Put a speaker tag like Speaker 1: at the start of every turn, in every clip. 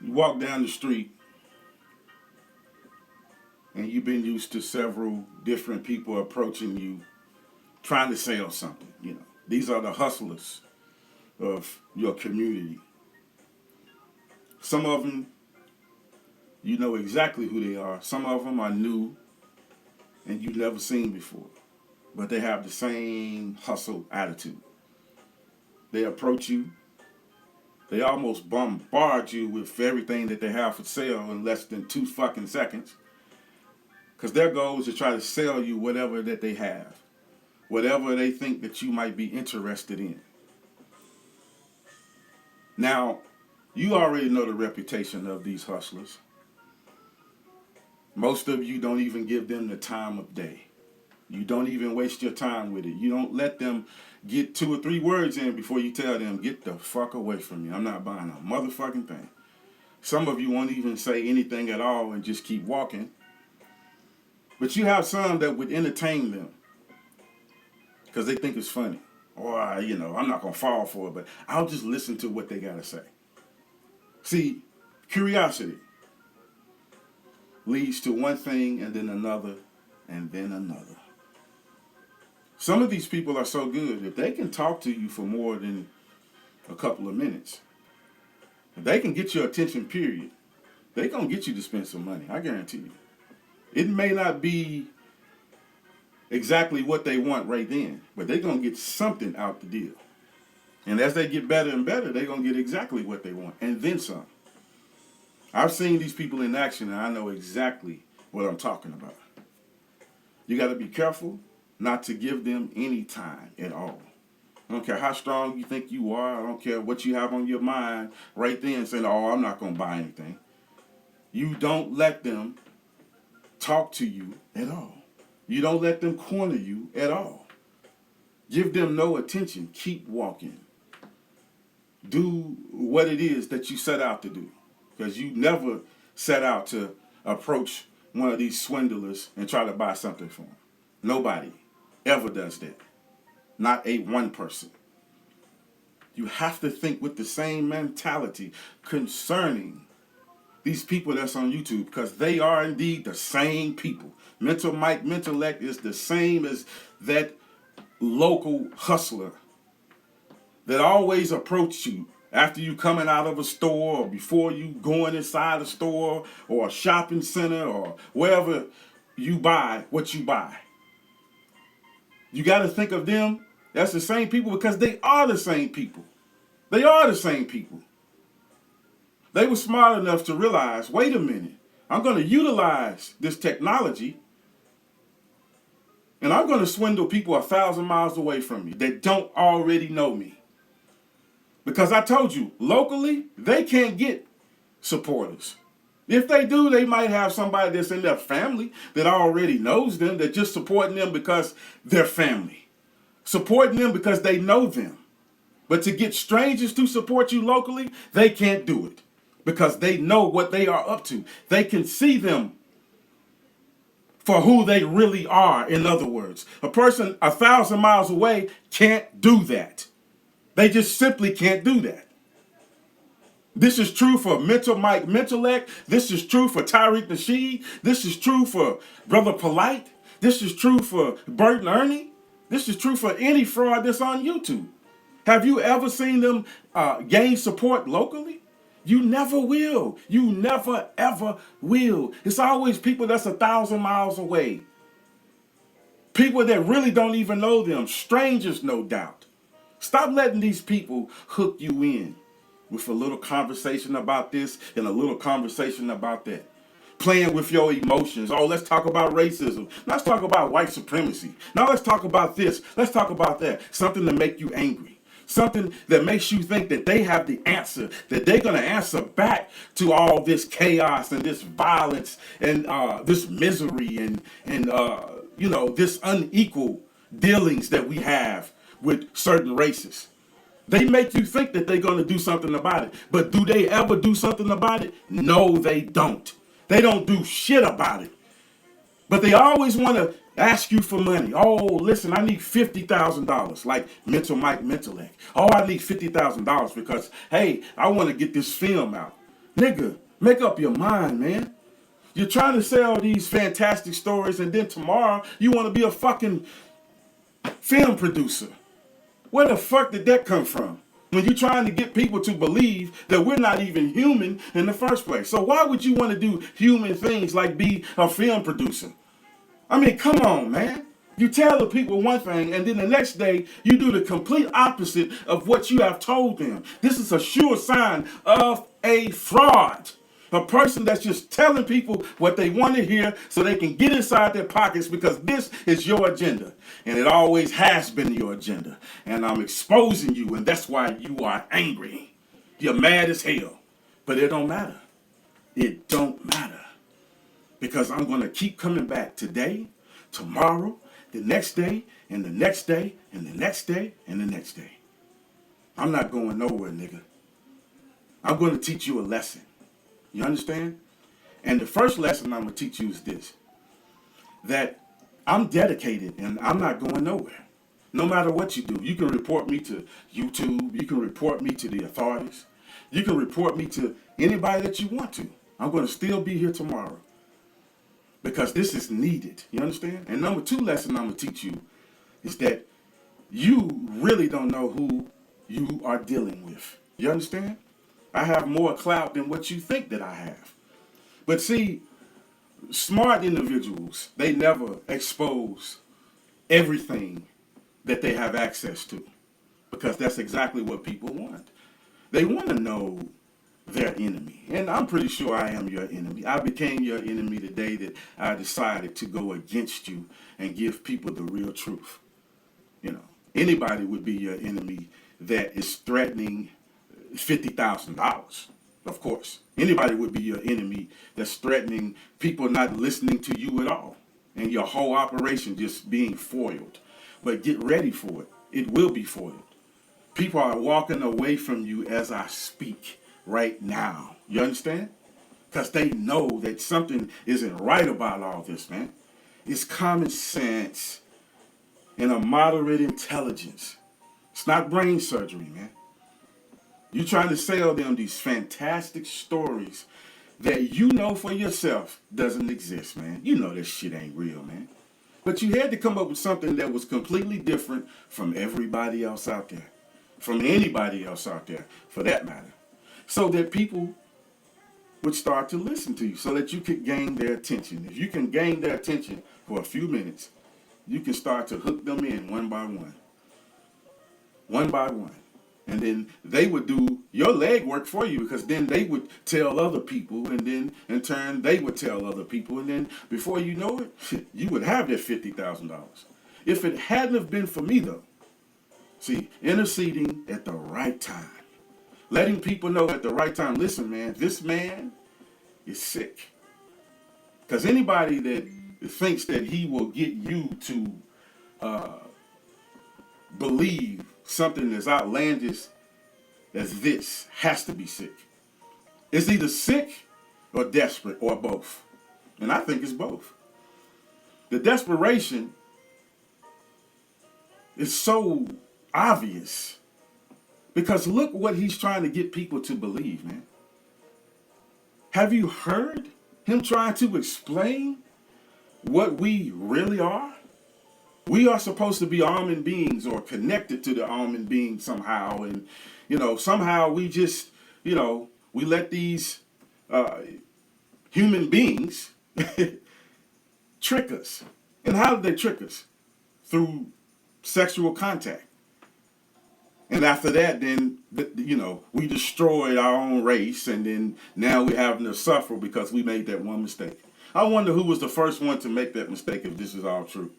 Speaker 1: You walk down the street and you've been used to several different people approaching you trying to sell something. These are the hustlers of your community. Some of them, you know exactly who they are. Some of them are new and you've never seen before. But they have the same hustle attitude. They approach you. They almost bombard you with everything that they have for sale in less than 2 fucking seconds. Because their goal is to try to sell you whatever that they have. Whatever they think that you might be interested in. Now, you already know the reputation of these hustlers. Most of you don't even give them the time of day. You don't even waste your time with it. You don't let them get 2 or 3 words in before you tell them, get the fuck away from me. I'm not buying a motherfucking thing. Some of you won't even say anything at all and just keep walking. But you have some that would entertain them because they think it's funny. Or, I'm not going to fall for it, but I'll just listen to what they got to say. See, curiosity leads to one thing and then another and then another. Some of these people are so good, if they can talk to you for more than a couple of minutes, if they can get your attention, period, they're going to get you to spend some money. I guarantee you. It may not be exactly what they want right then, but they're going to get something out the deal. And as they get better and better, they're going to get exactly what they want, and then some. I've seen these people in action, and I know exactly what I'm talking about. You got to be careful not to give them any time at all. I don't care how strong you think you are. I don't care what you have on your mind right then saying, oh, I'm not going to buy anything. You don't let them talk to you at all. You don't let them corner you at all. Give them no attention. Keep walking. Do what it is that you set out to do. Because you never set out to approach one of these swindlers and try to buy something from them. Nobody ever does that. Not a one person. You have to think with the same mentality concerning these people that's on YouTube, because they are indeed the same people. Mental Mic Mentellect is the same as that local hustler that always approach you after you coming out of a store or before you going inside a store or a shopping center or wherever you buy what you buy. You got to think of them as the same people because they are the same people. They are the same people. They were smart enough to realize, wait a minute, I'm going to utilize this technology and I'm going to swindle people 1,000 miles away from me that don't already know me. Because I told you, locally, they can't get supporters. If they do, they might have somebody that's in their family that already knows them, that just supporting them because they're family. Supporting them because they know them. But to get strangers to support you locally, they can't do it. Because they know what they are up to. They can see them for who they really are, in other words. A person 1,000 miles away can't do that. They just simply can't do that. This is true for Mental Mic Mentellect. This is true for Tyreek Nasheed. This is true for Brother Polite. This is true for Bert and Ernie. This is true for any fraud that's on YouTube. Have you ever seen them gain support locally? You never will. You never, ever will. It's always people that's 1,000 miles away. People that really don't even know them. Strangers, no doubt. Stop letting these people hook you in with a little conversation about this and a little conversation about that. Playing with your emotions. Oh, let's talk about racism. Let's talk about white supremacy. Now let's talk about this. Let's talk about that. Something to make you angry. Something that makes you think that they have the answer, that they're going to answer back to all this chaos and this violence and this misery and this unequal dealings that we have with certain races. They make you think that they're going to do something about it. But do they ever do something about it? No, they don't. They don't do shit about it. But they always want to ask you for money. Oh, listen, I need $50,000, like Mental Mic Mentellect. Oh, I need $50,000 because, hey, I want to get this film out. Nigga, make up your mind, man. You're trying to sell these fantastic stories, and then tomorrow you want to be a fucking film producer. Where the fuck did that come from? When you're trying to get people to believe that we're not even human in the first place. So why would you want to do human things like be a film producer? I mean, come on, man. You tell the people one thing, and then the next day you do the complete opposite of what you have told them. This is a sure sign of a fraud. A person that's just telling people what they want to hear so they can get inside their pockets because this is your agenda. And it always has been your agenda. And I'm exposing you, and that's why you are angry. You're mad as hell. But it don't matter. It don't matter. Because I'm going to keep coming back today, tomorrow, the next day, and the next day, and the next day, and the next day. I'm not going nowhere, nigga. I'm going to teach you a lesson. You understand? And the first lesson I'm going to teach you is this. That I'm dedicated and I'm not going nowhere. No matter what you do. You can report me to YouTube. You can report me to the authorities. You can report me to anybody that you want to. I'm going to still be here tomorrow. Because this is needed. You understand? And number two lesson I'm going to teach you is that you really don't know who you are dealing with. You understand? I have more clout than what you think that I have. But see, smart individuals, they never expose everything that they have access to. Because that's exactly what people want. They want to know their enemy. And I'm pretty sure I am your enemy. I became your enemy the day that I decided to go against you and give people the real truth. You know, anybody would be your enemy that is threatening $50,000. Of course. Anybody would be your enemy that's threatening people not listening to you at all. And your whole operation just being foiled. But get ready for it. It will be foiled. People are walking away from you as I speak right now. You understand? Because they know that something isn't right about all this, man. It's common sense and a moderate intelligence. It's not brain surgery, man. You're trying to sell them these fantastic stories that you know for yourself doesn't exist, man. You know this shit ain't real, man. But you had to come up with something that was completely different from everybody else out there. From anybody else out there, for that matter. So that people would start to listen to you, so that you could gain their attention. If you can gain their attention for a few minutes, you can start to hook them in one by one. One by one. And then they would do your legwork for you, because then they would tell other people, and then in turn they would tell other people, and then before you know it, you would have that $50,000. If it hadn't have been for me though, see, interceding at the right time, letting people know at the right time, listen man, this man is sick. Because anybody that thinks that he will get you to believe something as outlandish as this has to be sick. It's either sick or desperate or both. And I think it's both. The desperation is so obvious because look what he's trying to get people to believe, man. Have you heard him trying to explain what we really are? We are supposed to be almond beings or connected to the almond being somehow. And, somehow we just, we let these human beings trick us. And how did they trick us? Through sexual contact. And after that, then, we destroyed our own race. And then now we're having to suffer because we made that one mistake. I wonder who was the first one to make that mistake if this is all true.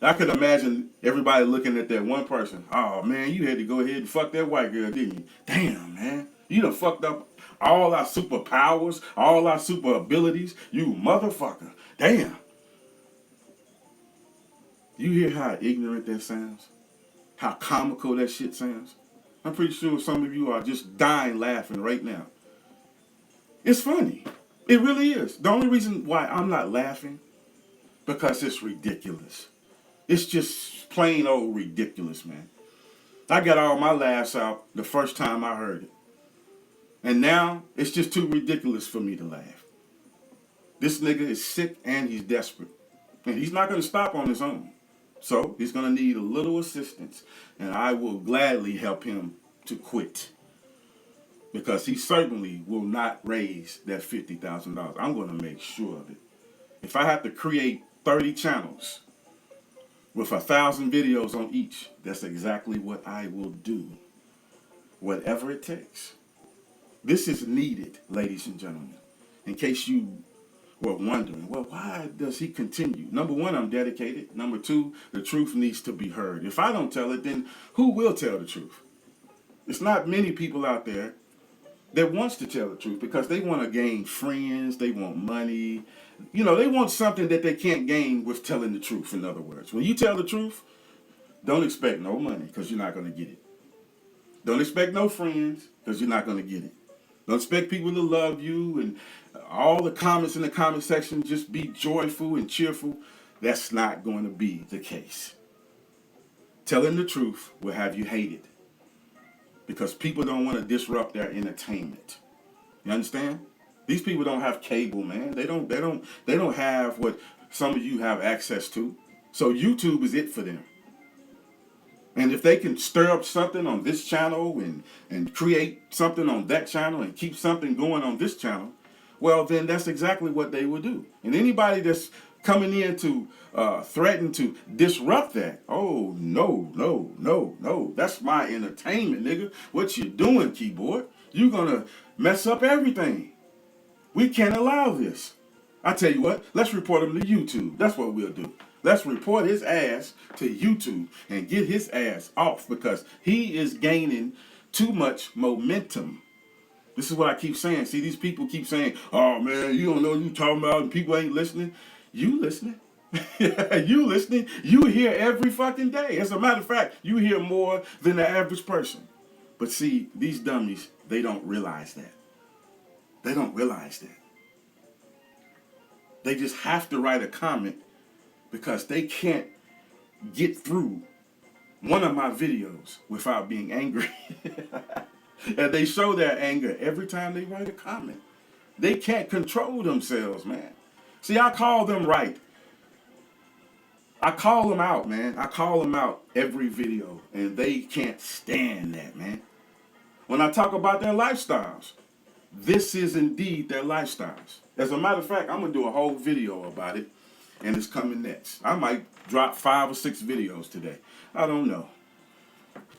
Speaker 1: I could imagine everybody looking at that one person. Oh, man, you had to go ahead and fuck that white girl, didn't you? Damn, man. You done fucked up all our superpowers, all our super abilities. You motherfucker. Damn. You hear how ignorant that sounds? How comical that shit sounds? I'm pretty sure some of you are just dying laughing right now. It's funny. It really is. The only reason why I'm not laughing, because it's ridiculous. It's just plain old ridiculous, man. I got all my laughs out the first time I heard it. And now it's just too ridiculous for me to laugh. This nigga is sick and he's desperate. And he's not going to stop on his own. So he's going to need a little assistance. And I will gladly help him to quit. Because he certainly will not raise that $50,000. I'm going to make sure of it. If I have to create 30 channels with 1,000 videos on each, that's exactly what I will do. Whatever it takes. This is needed, ladies and gentlemen. In case you were wondering, well, why does he continue? Number one, I'm dedicated. Number two, the truth needs to be heard. If I don't tell it, then who will tell the truth? It's not many people out there that wants to tell the truth because they want to gain friends, they want money. You know, they want something that they can't gain with telling the truth, in other words. When you tell the truth, don't expect no money because you're not going to get it. Don't expect no friends because you're not going to get it. Don't expect people to love you and all the comments in the comment section just be joyful and cheerful. That's not going to be the case. Telling the truth will have you hated because people don't want to disrupt their entertainment. You understand? These people don't have cable, man. They don't have what some of you have access to. So YouTube is it for them. And if they can stir up something on this channel and create something on that channel and keep something going on this channel, well, then that's exactly what they will do. And anybody that's coming in to threaten to disrupt that, oh, no. That's my entertainment, nigga. What you doing, keyboard? You're going to mess up everything. We can't allow this. I tell you what, let's report him to YouTube. That's what we'll do. Let's report his ass to YouTube and get his ass off because he is gaining too much momentum. This is what I keep saying. See, these people keep saying, oh, man, you don't know what you talking about and people ain't listening. You listening. You listening. You hear every fucking day. As a matter of fact, you hear more than the average person. But see, these dummies, they don't realize that. They don't realize that. They just have to write a comment because they can't get through one of my videos without being angry. And they show their anger every time they write a comment. They can't control themselves, man. See, I call them right. I call them out, man. I call them out every video, and they can't stand that, man. When I talk about their lifestyles, this is indeed their lifestyles. As a matter of fact, I'm going to do a whole video about it, and it's coming next. I might drop 5 or 6 videos today. I don't know.